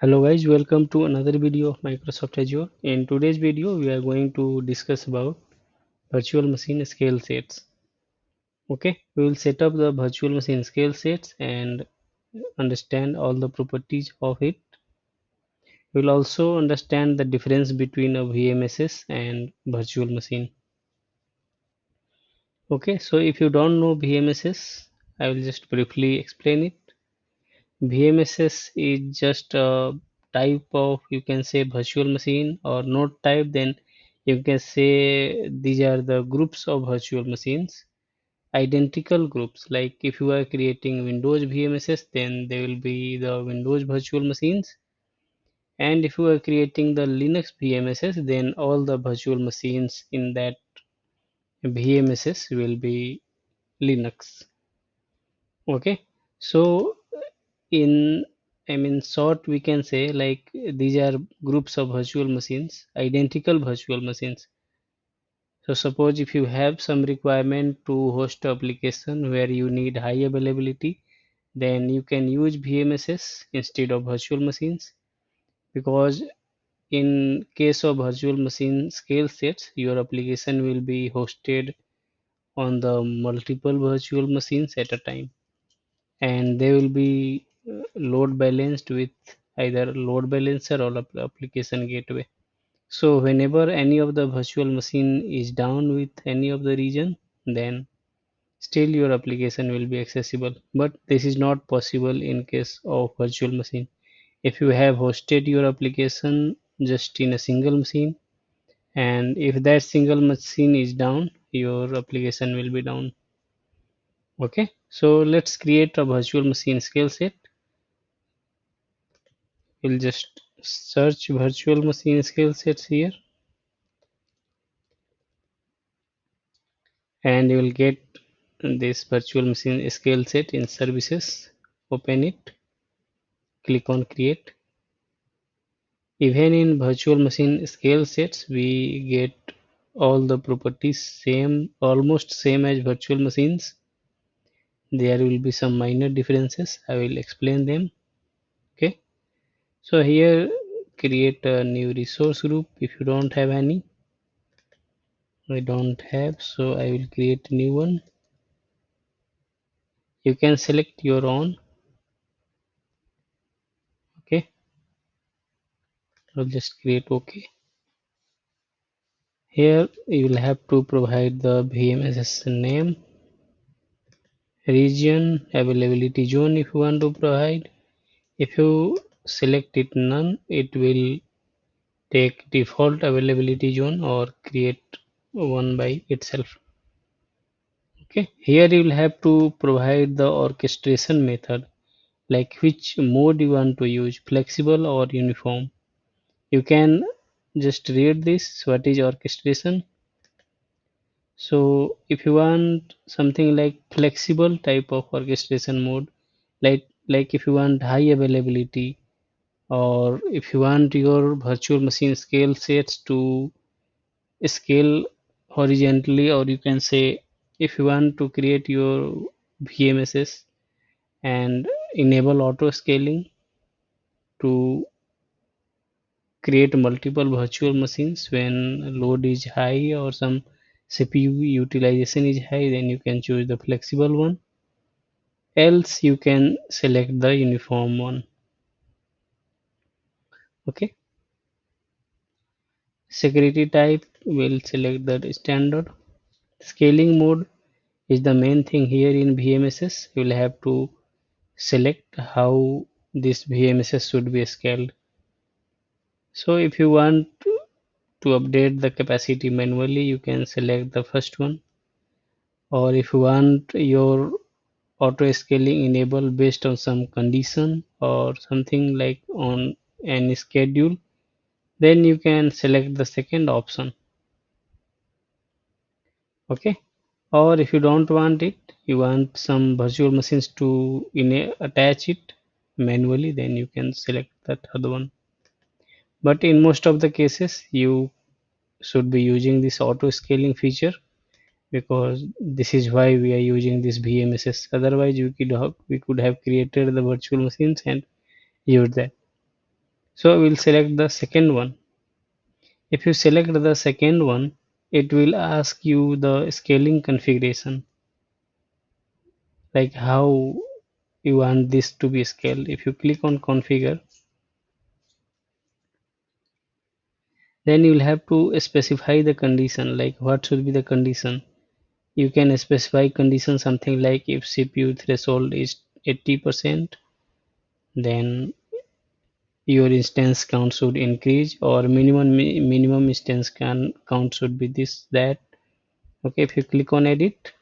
Hello guys, welcome to another video of Microsoft Azure. In today's video, we are going to discuss about virtual machine scale sets. Okay, we will set up the virtual machine scale sets and understand all the properties of it. We will also understand the difference between a VMSS and virtual machine. Okay, so if you don't know VMSS, I will just briefly explain it. VMSS is just a type of, you can say, virtual machine, or not type, then you can say these are the groups of virtual machines, identical groups. Like if you are creating Windows VMSS, then they will be the Windows virtual machines. And if you are creating the Linux VMSS, then all the virtual machines in that VMSS will be Linux. Okay, so in short, we can say like these are groups of virtual machines, identical virtual machines. So suppose if you have some requirement to host application where you need high availability, then you can use VMSS instead of virtual machines, because in case of virtual machine scale sets, your application will be hosted on the multiple virtual machines at a time, and they will be load balanced with either load balancer or application gateway. So whenever any of the virtual machine is down with any of the region, then still your application will be accessible. But this is not possible in case of virtual machine. If you have hosted your application just in a single machine, and if that single machine is down, your application will be down. Okay, so let's create a virtual machine scale set. We'll just search virtual machine scale sets here, and you will get this virtual machine scale set in services. Open it, click on create. Even in virtual machine scale sets, we get all the properties same, almost same as virtual machines. There will be some minor differences. I will explain them. Okay, so here create a new resource group if you don't have any. I don't have, so I will create a new one. You can select your own. Okay, I'll just create OK. Here you will have to provide the VMSS name, region, availability zone if you want to provide. If you select it none, it will take default availability zone or create one by itself. Okay, here you will have to provide the orchestration method, like which mode you want to use, flexible or uniform. You can just read this, what is orchestration. So if you want something like flexible type of orchestration mode, like if you want high availability, or if you want your virtual machine scale sets to scale horizontally, or you can say if you want to create your VMSS and enable auto scaling to create multiple virtual machines when load is high or some CPU utilization is high, then you can choose the flexible one. Else you can select the uniform one. Okay. Security type will select the standard. Scaling mode is the main thing here in VMSS. You will have to select how this VMSS should be scaled. So if you want to update the capacity manually, you can select the first one. Or if you want your auto scaling enabled based on some condition or something like on any schedule, then you can select the second option. Okay, or if you don't want it, you want some virtual machines to attach it manually, then you can select that other one. But in most of the cases you should be using this auto scaling feature, because this is why we are using this VMSS. Otherwise we could have created the virtual machines and used that. So we'll select the second one. If you select the second one, it will ask you the scaling configuration, like how you want this to be scaled. If you click on configure, then you'll have to specify the condition, like what should be the condition. You can specify condition something like if CPU threshold is 80%, then your instance count should increase, or minimum instance count should be this that. Okay, if you click on edit,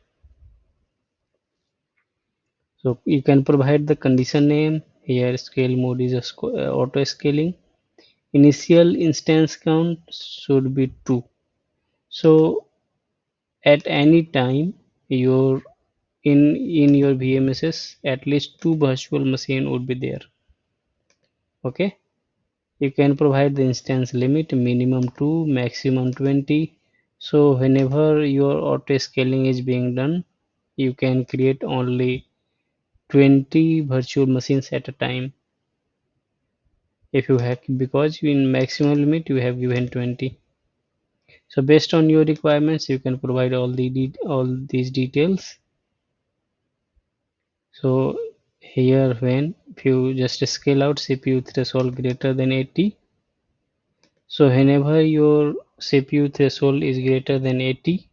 so you can provide the condition name. Here scale mode is auto scaling. Initial instance count should be 2. So at any time your in your VMSS at least 2 virtual machine would be there. Okay, you can provide the instance limit minimum 2, maximum 20. So whenever your auto scaling is being done, you can create only 20 virtual machines at a time. If you have, because in maximum limit you have given 20. So based on your requirements, you can provide all these details. So here, when if you just scale out CPU threshold greater than 80, so whenever your CPU threshold is greater than 80,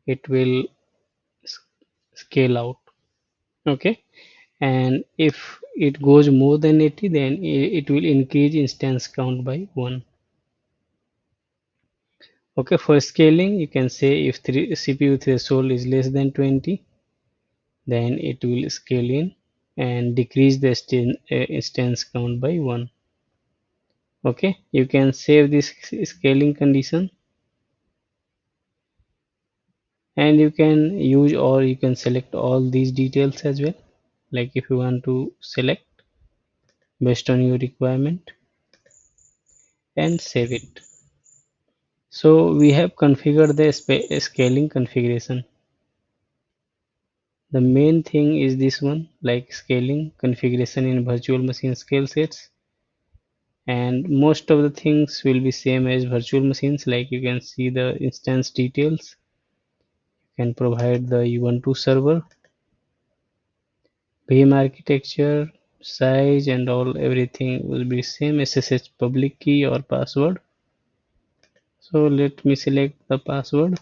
it will scale out. Okay, and if it goes more than 80, then it will increase instance count by 1. Okay, for scaling, you can say if CPU threshold is less than 20, then it will scale in and decrease the instance count by 1. Okay, you can save this scaling condition, and you can use or you can select all these details as well, like if you want to select based on your requirement and save it. So we have configured the scaling configuration. The main thing is this one, like scaling configuration in virtual machine scale sets, and most of the things will be same as virtual machines. Like you can see the instance details, you can provide the Ubuntu server, VM architecture, size, and all everything will be same. SSH public key or password. So let me select the password.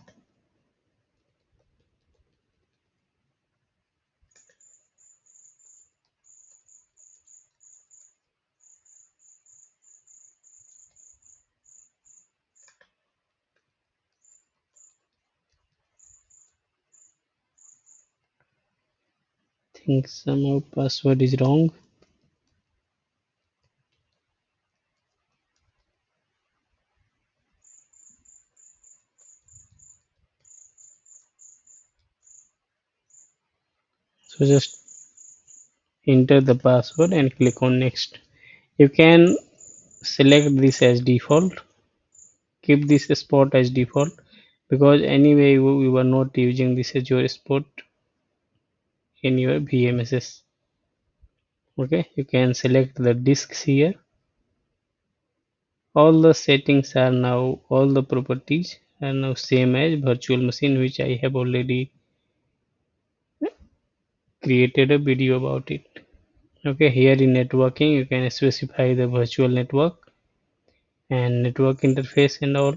Think somehow password is wrong. So just enter the password and click on next. You can select this as default, keep this spot as default, because anyway we were not using this Azure spot in your VMSS. Okay, you can select the disks here. All the settings are now, all the properties are now same as virtual machine, which I have already created a video about it. Okay, here in networking you can specify the virtual network and network interface and all.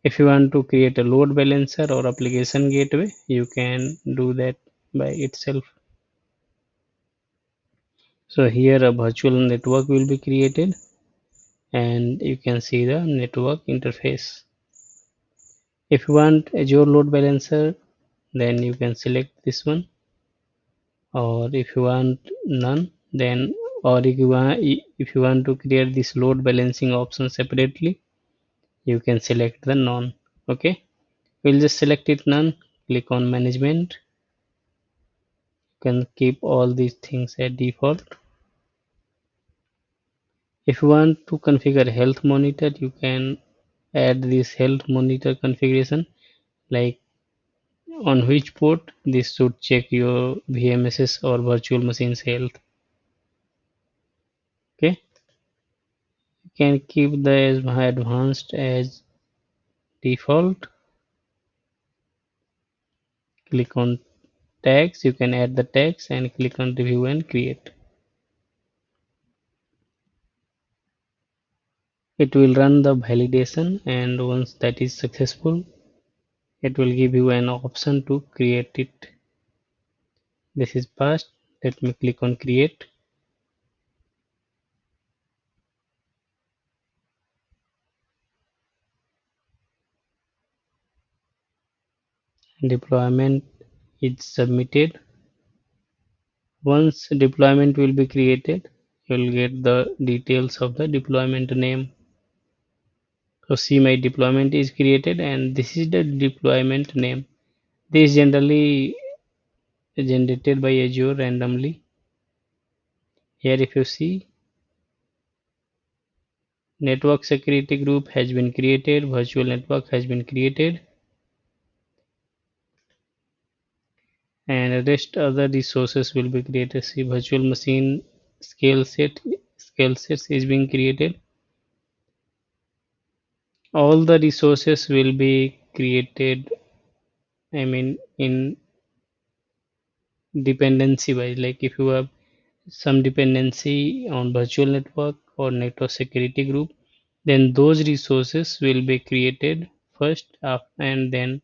If you want to create a load balancer or application gateway, you can do that by itself. So here a virtual network will be created, and you can see the network interface. If you want Azure load balancer, then you can select this one, or if you want none, then, or if you want to create this load balancing option separately, you can select the none. Okay, we'll just select it none, click on management. You can keep all these things at default. If you want to configure health monitor, you can add this health monitor configuration, like on which port this should check your VMSS or virtual machine's health. Okay, can keep the as advanced as default. Click on tags, you can add the tags and click on review and create. It will run the validation, and once that is successful, it will give you an option to create it. This is passed. Let me click on create. Deployment is submitted. Once deployment will be created, you will get the details of the deployment name. So see, my deployment is created and this is the deployment name. This is generally generated by Azure randomly. Here if you see, network security group has been created, virtual network has been created, and rest other resources will be created. See, virtual machine scale sets is being created. All the resources will be created, I mean, in dependency wise. Like if you have some dependency on virtual network or network security group, then those resources will be created first up, and then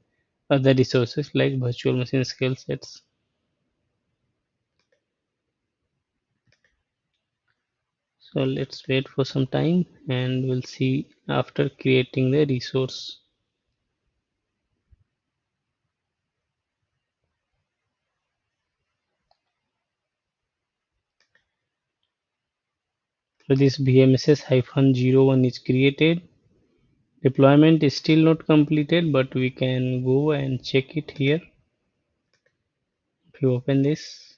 other resources like virtual machine skill sets. So let's wait for some time and we'll see after creating the resource. So this VMSS-01 is created. Deployment is still not completed, but we can go and check it here. If you open this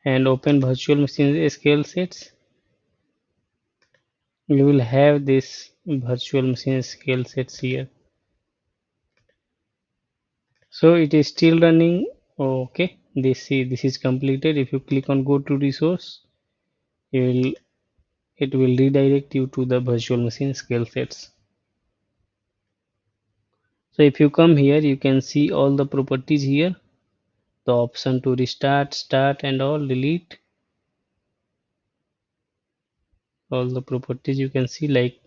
and open virtual machine scale sets, you will have this virtual machine scale sets here. So it is still running. Okay, this is completed. If you click on go to resource, you will it will redirect you to the virtual machine scale sets. So if you come here, you can see all the properties here, the option to restart, start, and all, delete. All the properties you can see, like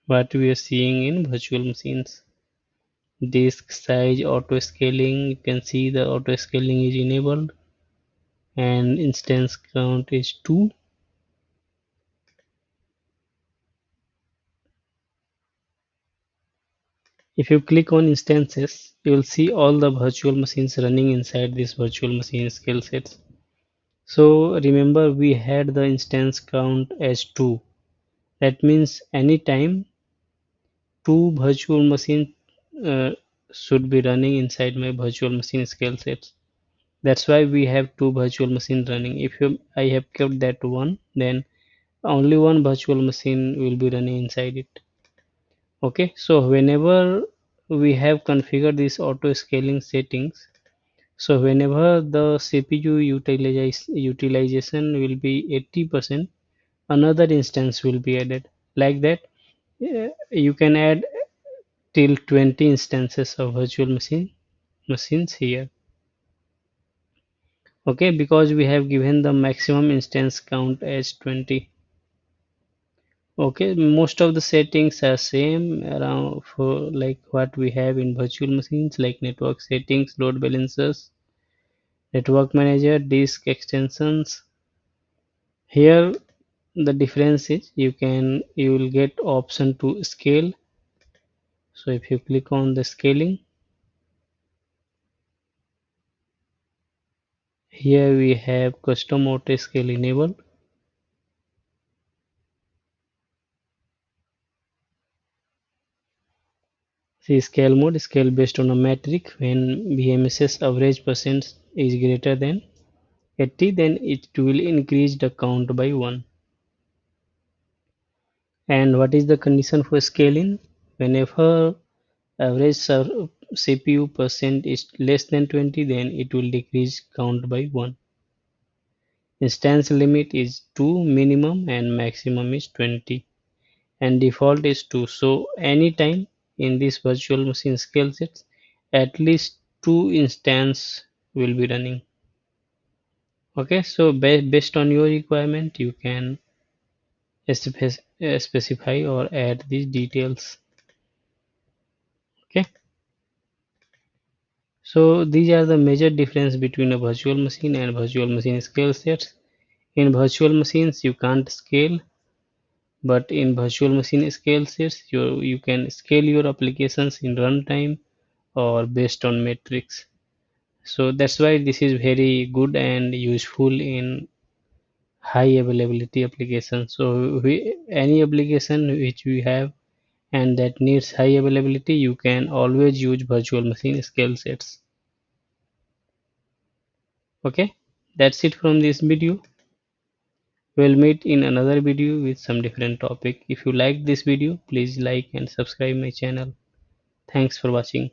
what we are seeing in virtual machines. Disk size, auto scaling, you can see the auto scaling is enabled, and instance count is 2. If you click on instances, you will see all the virtual machines running inside this virtual machine skill sets. So remember, we had the instance count as 2. That means anytime two virtual machines uh, should be running inside my virtual machine skill sets. That's why we have two virtual machine running. If I have kept that one, then only one virtual machine will be running inside it. Okay, so whenever we have configured this auto scaling settings, so whenever the CPU utilization will be 80%, another instance will be added. Like that, you can add till 20 instances of virtual machines here. Okay, because we have given the maximum instance count as 20. Okay, most of the settings are same around for like what we have in virtual machines, like network settings, load balancers, network manager, disk extensions. Here the difference is you will get option to scale. So if you click on the scaling, here we have custom auto scale enabled. See, scale mode, scale based on a metric. When VMSS average percent is greater than 80, then it will increase the count by 1. And what is the condition for scaling? Whenever average CPU percent is less than 20, then it will decrease count by 1. Instance limit is 2 minimum and maximum is 20, and default is 2. So anytime in this virtual machine skill sets, at least 2 instance will be running. Okay, so based on your requirement you can specify or add these details. Okay, so these are the major difference between a virtual machine and virtual machine skill sets. In virtual machines you can't scale, but in virtual machine scale sets you can scale your applications in runtime or based on metrics. So that's why this is very good and useful in high availability applications. So any application which we have and that needs high availability, you can always use virtual machine scale sets. Okay, that's it from this video. We'll meet in another video with some different topic. If you like this video, please like and subscribe my channel. Thanks for watching.